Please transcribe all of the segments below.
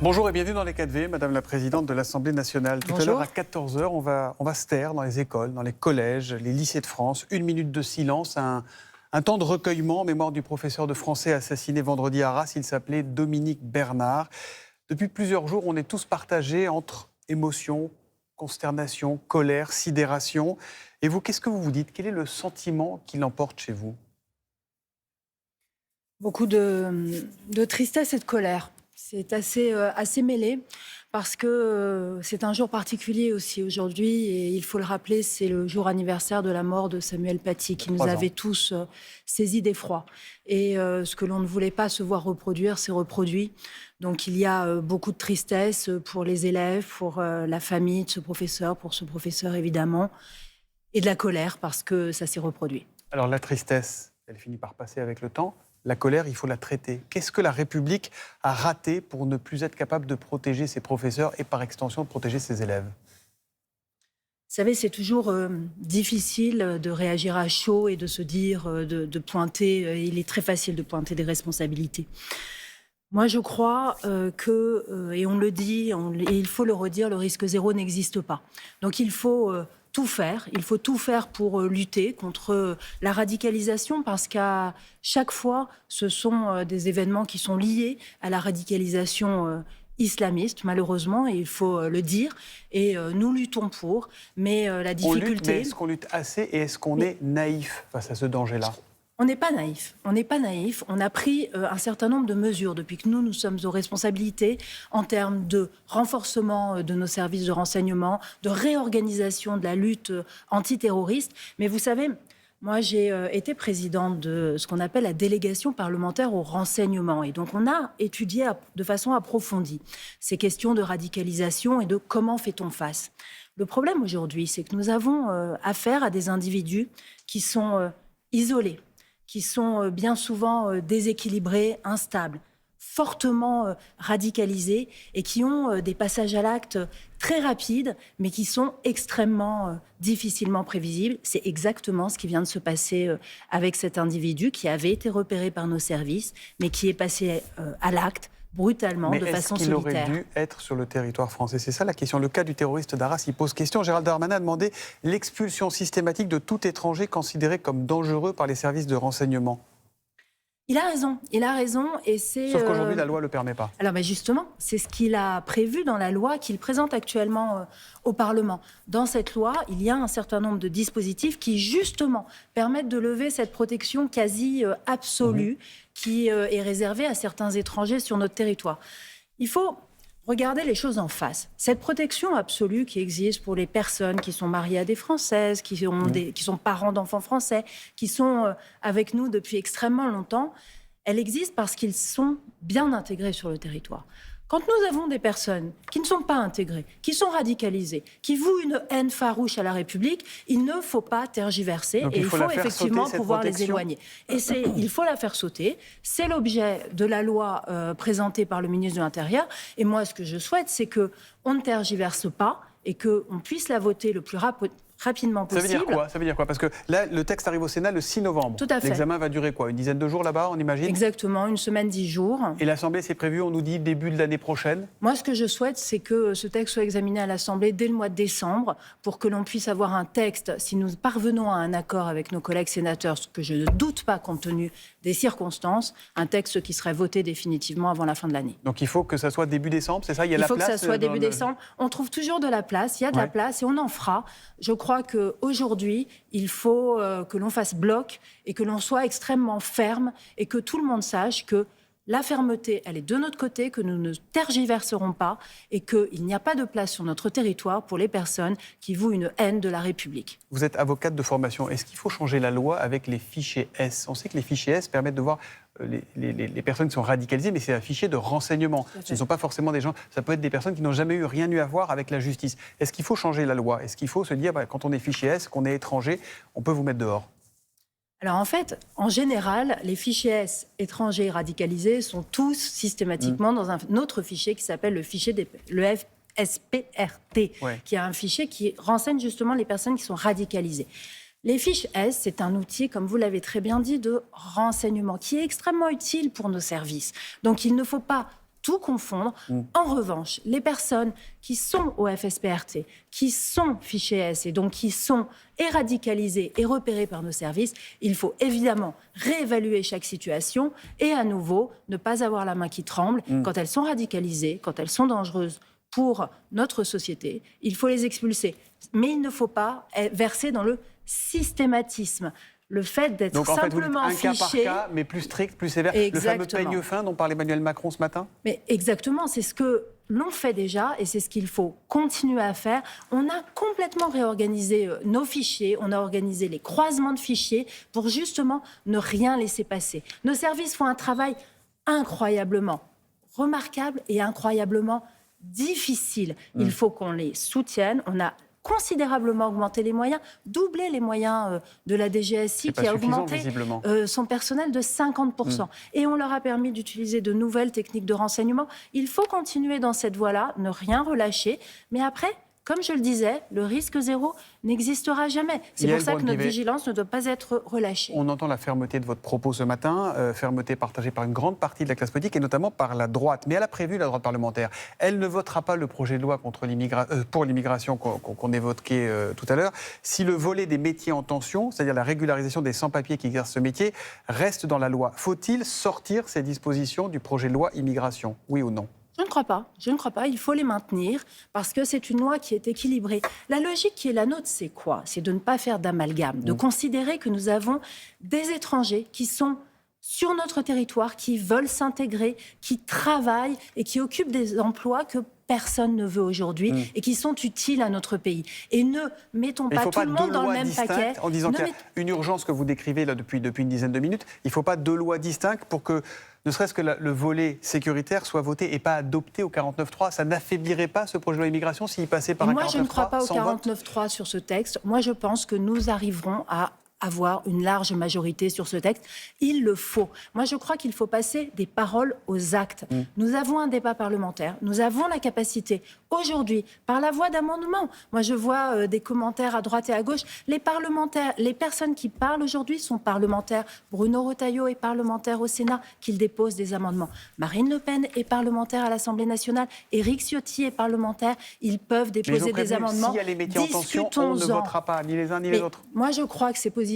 Bonjour et bienvenue dans les 4V, Madame la Présidente de l'Assemblée nationale. Tout à l'heure à 14 h, on va se taire dans les écoles, dans les collèges, les lycées de France. 1 minute de silence, un temps de recueillement en mémoire du professeur de français assassiné vendredi à Arras. Il s'appelait Dominique Bernard. Depuis plusieurs jours, on est tous partagés entre émotion, consternation, colère, sidération. Et vous, qu'est-ce que vous vous dites? Quel est le sentiment qui l'emporte chez vous? Beaucoup de tristesse et de colère. C'est assez mêlé parce que c'est un jour particulier aussi aujourd'hui et il faut le rappeler, c'est le jour anniversaire de la mort de Samuel Paty qui nous avait tous saisis d'effroi. Et ce que l'on ne voulait pas se voir reproduire, s'est reproduit. Donc il y a beaucoup de tristesse pour les élèves, pour la famille de ce professeur, pour ce professeur évidemment, et de la colère parce que ça s'est reproduit. Alors la tristesse, elle finit par passer avec le temps. La colère, il faut la traiter. Qu'est-ce que la République a raté pour ne plus être capable de protéger ses professeurs et par extension de protéger ses élèves? Vous savez, c'est toujours difficile de réagir à chaud et de se dire, de pointer. Il est très facile de pointer des responsabilités. Moi, je crois et on le dit, et il faut le redire, le risque zéro n'existe pas. Donc il faut tout faire. Il faut tout faire pour lutter contre la radicalisation parce qu'à chaque fois, ce sont des événements qui sont liés à la radicalisation islamiste, malheureusement, et il faut le dire. Et nous luttons pour, mais la difficulté... On lutte, mais est-ce qu'on lutte assez et est-ce qu'on est naïf face à ce danger-là? On n'est pas naïf. On n'est pas naïf. On a pris un certain nombre de mesures depuis que nous sommes aux responsabilités en termes de renforcement de nos services de renseignement, de réorganisation de la lutte antiterroriste. Mais vous savez, moi, j'ai été présidente de ce qu'on appelle la délégation parlementaire au renseignement. Et donc, on a étudié de façon approfondie ces questions de radicalisation et de comment fait-on face. Le problème aujourd'hui, c'est que nous avons affaire à des individus qui sont isolés, qui sont bien souvent déséquilibrés, instables, fortement radicalisés et qui ont des passages à l'acte très rapides, mais qui sont extrêmement difficilement prévisibles. C'est exactement ce qui vient de se passer avec cet individu qui avait été repéré par nos services, mais qui est passé à l'acte brutalement, de façon solitaire. Mais est-ce qu'il aurait dû être sur le territoire français? C'est ça la question. Le cas du terroriste d'Arras, il pose question. Gérald Darmanin a demandé l'expulsion systématique de tout étranger considéré comme dangereux par les services de renseignement. Il a raison et c'est... Sauf qu'aujourd'hui, la loi ne le permet pas. Alors justement, c'est ce qu'il a prévu dans la loi qu'il présente actuellement au Parlement. Dans cette loi, il y a un certain nombre de dispositifs qui justement permettent de lever cette protection quasi absolue qui est réservée à certains étrangers sur notre territoire. Il faut regarder les choses en face. Cette protection absolue qui existe pour les personnes qui sont mariées à des Françaises, qui sont parents d'enfants français, qui sont avec nous depuis extrêmement longtemps, elle existe parce qu'ils sont bien intégrés sur le territoire. Quand nous avons des personnes qui ne sont pas intégrées, qui sont radicalisées, qui vouent une haine farouche à la République, il ne faut pas tergiverser et il faut effectivement pouvoir les éloigner. Et il faut la faire sauter. C'est l'objet de la loi présentée par le ministre de l'Intérieur. Et moi, ce que je souhaite, c'est qu'on ne tergiverse pas et qu'on puisse la voter le plus rapidement possible. Ça veut dire quoi? Parce que là, le texte arrive au Sénat le 6 novembre. Tout à fait. L'examen va durer quoi? Une dizaine de jours là-bas, on imagine? Exactement, 1 semaine, 10 jours. Et l'Assemblée, c'est prévu, on nous dit, début de l'année prochaine? Moi, ce que je souhaite, c'est que ce texte soit examiné à l'Assemblée dès le mois de décembre pour que l'on puisse avoir un texte, si nous parvenons à un accord avec nos collègues sénateurs, ce que je ne doute pas compte tenu des circonstances, un texte qui serait voté définitivement avant la fin de l'année. Donc il faut que ça soit début décembre, c'est ça? Il faut que ça soit début décembre. On trouve toujours de la place, il y a de la place et on en fera. Je crois qu'aujourd'hui, il faut que l'on fasse bloc et que l'on soit extrêmement ferme et que tout le monde sache que la fermeté, elle est de notre côté, que nous ne tergiverserons pas et qu'il n'y a pas de place sur notre territoire pour les personnes qui vouent une haine de la République. Vous êtes avocate de formation. Est-ce qu'il faut changer la loi avec les fichiers S? On sait que les fichiers S permettent de voir les personnes qui sont radicalisées, mais c'est un fichier de renseignement. Ce ne sont pas forcément des gens... Ça peut être des personnes qui n'ont jamais rien eu à voir avec la justice. Est-ce qu'il faut changer la loi? Est-ce qu'il faut se dire, quand on est fichier S, qu'on est étranger, on peut vous mettre dehors? Alors en fait, en général, les fichiers S étrangers radicalisés sont tous systématiquement dans un autre fichier qui s'appelle le fichier le FSPRT, qui est un fichier qui renseigne justement les personnes qui sont radicalisées. Les fiches S, c'est un outil, comme vous l'avez très bien dit, de renseignement qui est extrêmement utile pour nos services. Donc il ne faut pas tout confondre. En revanche, les personnes qui sont au FSPRT, qui sont fichées S et donc qui sont radicalisées et repérées par nos services, il faut évidemment réévaluer chaque situation et à nouveau ne pas avoir la main qui tremble quand elles sont radicalisées, quand elles sont dangereuses pour notre société. Il faut les expulser. Mais il ne faut pas verser dans le systématisme. Le fait d'être Donc, en fait, simplement vous dites un fiché... cas par cas, mais plus strict, plus sévère. Exactement. Le fameux peigne fin dont parlait Emmanuel Macron ce matin. Mais exactement, c'est ce que l'on fait déjà et c'est ce qu'il faut continuer à faire. On a complètement réorganisé nos fichiers, on a organisé les croisements de fichiers pour justement ne rien laisser passer. Nos services font un travail incroyablement remarquable et incroyablement difficile. Il faut qu'on les soutienne. On a considérablement augmenté les moyens, doublé les moyens de la DGSI qui a augmenté son personnel de 50%. Et on leur a permis d'utiliser de nouvelles techniques de renseignement. Il faut continuer dans cette voie-là, ne rien relâcher. Mais après, comme je le disais, le risque zéro n'existera jamais. C'est pour ça que notre vigilance ne doit pas être relâchée. On entend la fermeté de votre propos ce matin, fermeté partagée par une grande partie de la classe politique et notamment par la droite. Mais elle a prévu, la droite parlementaire, elle ne votera pas le projet de loi pour l'immigration qu'on évoquait tout à l'heure si le volet des métiers en tension, c'est-à-dire la régularisation des sans-papiers qui exercent ce métier, reste dans la loi. Faut-il sortir ces dispositions du projet de loi immigration, oui ou non ? Je ne crois pas. Je ne crois pas. Il faut les maintenir parce que c'est une loi qui est équilibrée. La logique qui est la nôtre, c'est quoi ? C'est de ne pas faire d'amalgame, de considérer que nous avons des étrangers qui sont sur notre territoire, qui veulent s'intégrer, qui travaillent et qui occupent des emplois que personne ne veut aujourd'hui et qui sont utiles à notre pays. Et ne mettons pas tout le monde dans le même paquet. En disant qu'il y a une urgence que vous décrivez là, depuis une dizaine de minutes, il ne faut pas deux lois distinctes pour que ne serait-ce que le volet sécuritaire soit voté et pas adopté au 49.3. Ça n'affaiblirait pas ce projet de loi immigration s'il passait par un 49.3 ? Moi, je ne crois pas au 49.3 sur ce texte. Moi, je pense que nous arriverons à avoir une large majorité sur ce texte. Il le faut. Moi, je crois qu'il faut passer des paroles aux actes. Nous avons un débat parlementaire. Nous avons la capacité, aujourd'hui, par la voie d'amendements. Moi, je vois des commentaires à droite et à gauche. Les parlementaires, les personnes qui parlent aujourd'hui sont parlementaires. Bruno Retailleau est parlementaire au Sénat, qu'il dépose des amendements. Marine Le Pen est parlementaire à l'Assemblée nationale. Éric Ciotti est parlementaire. Ils peuvent déposer des amendements. S'il y a les métiers en tension, on ne votera pas, ni les uns ni les autres. Moi, je crois que ces positions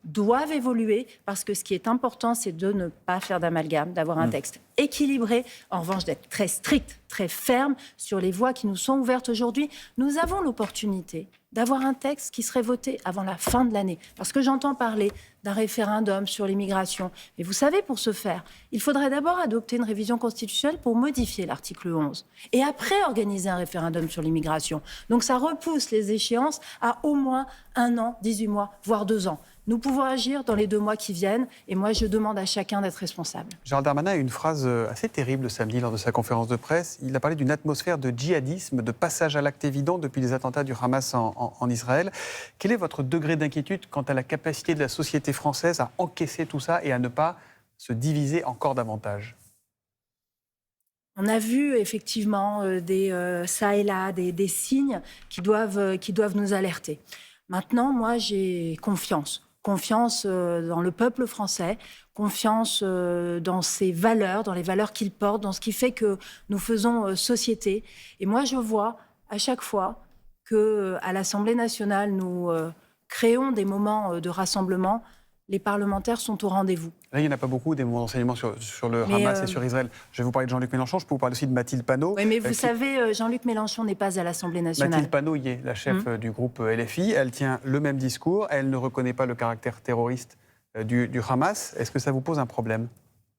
doivent évoluer parce que ce qui est important, c'est de ne pas faire d'amalgame, d'avoir un texte équilibré, en revanche d'être très strict, très ferme sur les voies qui nous sont ouvertes aujourd'hui. Nous avons l'opportunité d'avoir un texte qui serait voté avant la fin de l'année. Parce que j'entends parler d'un référendum sur l'immigration. Mais vous savez, pour ce faire, il faudrait d'abord adopter une révision constitutionnelle pour modifier l'article 11. Et après, organiser un référendum sur l'immigration. Donc ça repousse les échéances à au moins 1 an, 18 mois, voire 2 ans. Nous pouvons agir dans les 2 mois qui viennent. Et moi, je demande à chacun d'être responsable. Gérald Darmanin a eu une phrase assez terrible samedi lors de sa conférence de presse. Il a parlé d'une atmosphère de djihadisme, de passage à l'acte évident depuis les attentats du Hamas en Israël. Quel est votre degré d'inquiétude quant à la capacité de la société française à encaisser tout ça et à ne pas se diviser encore davantage ? On a vu effectivement ça et là des signes qui doivent nous alerter. Maintenant, moi, j'ai confiance dans le peuple français, confiance dans ses valeurs, dans les valeurs qu'il porte, dans ce qui fait que nous faisons société. Et moi, je vois à chaque fois qu'à l'Assemblée nationale, nous créons des moments de rassemblement. Les parlementaires sont au rendez-vous. Là, il n'y en a pas beaucoup, des moments d'enseignement sur le Hamas et sur Israël. Je vais vous parler de Jean-Luc Mélenchon, je peux vous parler aussi de Mathilde Panot. Oui, mais vous savez, Jean-Luc Mélenchon n'est pas à l'Assemblée nationale. Mathilde Panot y est, la chef du groupe LFI. Elle tient le même discours. Elle ne reconnaît pas le caractère terroriste du Hamas. Est-ce que ça vous pose un problème ?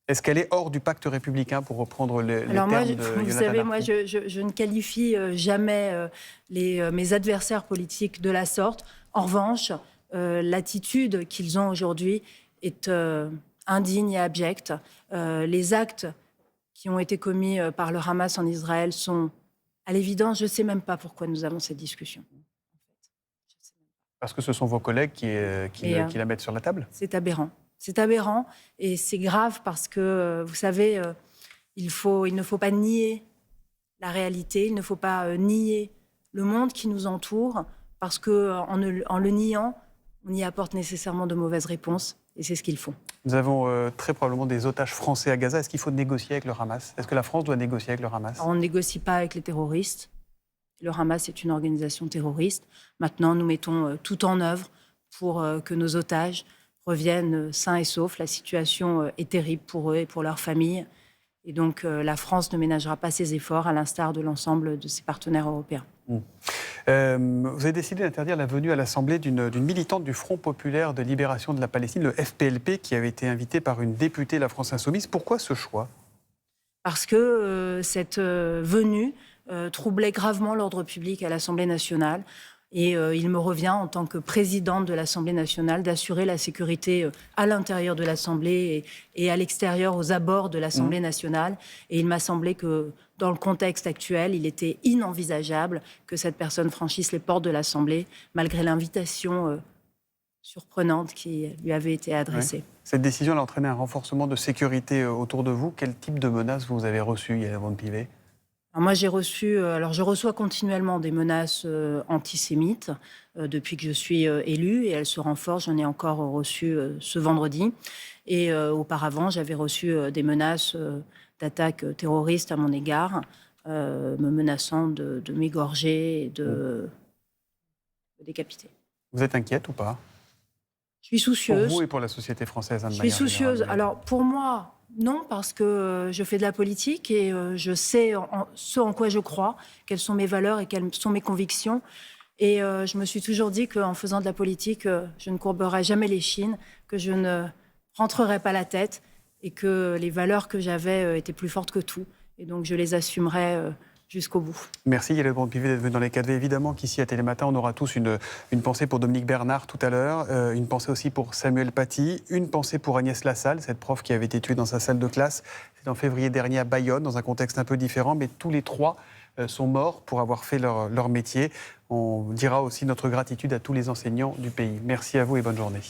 Est-ce qu'elle est hors du pacte républicain, pour reprendre les termes de Jonathan Vous savez, moi, je ne qualifie jamais mes adversaires politiques de la sorte. En revanche, l'attitude qu'ils ont aujourd'hui est indigne et abjecte. Les actes qui ont été commis par le Hamas en Israël sont, à l'évidence, je ne sais même pas pourquoi nous avons cette discussion. Parce que ce sont vos collègues qui la mettent sur la table ? C'est aberrant. C'est aberrant et c'est grave parce que, vous savez, il ne faut pas nier la réalité, il ne faut pas nier le monde qui nous entoure parce qu'en le niant, on y apporte nécessairement de mauvaises réponses. Et c'est ce qu'ils font. Nous avons très probablement des otages français à Gaza. Est-ce qu'il faut négocier avec le Hamas? Est-ce que la France doit négocier avec le Hamas? Alors, on ne négocie pas avec les terroristes. Le Hamas est une organisation terroriste. Maintenant, nous mettons tout en œuvre pour que nos otages reviennent sains et saufs. La situation est terrible pour eux et pour leurs familles. Et donc, la France ne ménagera pas ses efforts, à l'instar de l'ensemble de ses partenaires européens. Vous avez décidé d'interdire la venue à l'Assemblée d'une militante du Front populaire de libération de la Palestine, le FPLP, qui avait été invitée par une députée de la France Insoumise. Pourquoi ce choix? Parce que cette venue troublait gravement l'ordre public à l'Assemblée nationale. Et il me revient, en tant que présidente de l'Assemblée nationale, d'assurer la sécurité à l'intérieur de l'Assemblée et à l'extérieur, aux abords de l'Assemblée nationale. Et il m'a semblé que, dans le contexte actuel, il était inenvisageable que cette personne franchisse les portes de l'Assemblée, malgré l'invitation surprenante qui lui avait été adressée. Ouais. Cette décision a entraîné un renforcement de sécurité autour de vous. Quel type de menaces vous avez reçues, Yael Braun-Pivet? Alors moi, je reçois continuellement des menaces antisémites depuis que je suis élue, et elles se renforcent. J'en ai encore reçu ce vendredi. Et auparavant, j'avais reçu des menaces d'attaques terroristes à mon égard, me menaçant de m'égorger et de me décapiter. Vous êtes inquiète ou pas? Je suis soucieuse. Pour vous et pour la société française, Je suis soucieuse. Alors, pour moi, non, parce que je fais de la politique et je sais ce en quoi je crois, quelles sont mes valeurs et quelles sont mes convictions. Et je me suis toujours dit qu'en faisant de la politique, je ne courberai jamais l'échine, que je ne rentrerai pas la tête et que les valeurs que j'avais étaient plus fortes que tout. Et donc, je les assumerai jusqu'au bout. Merci Yael Braun-Pivet d'être venue dans les 4V. Évidemment qu'ici à Télématin, on aura tous une pensée pour Dominique Bernard tout à l'heure, une pensée aussi pour Samuel Paty, une pensée pour Agnès Lassalle, cette prof qui avait été tuée dans sa salle de classe. C'est en février dernier à Bayonne, dans un contexte un peu différent, mais tous les trois sont morts pour avoir fait leur métier. On dira aussi notre gratitude à tous les enseignants du pays. Merci à vous et bonne journée.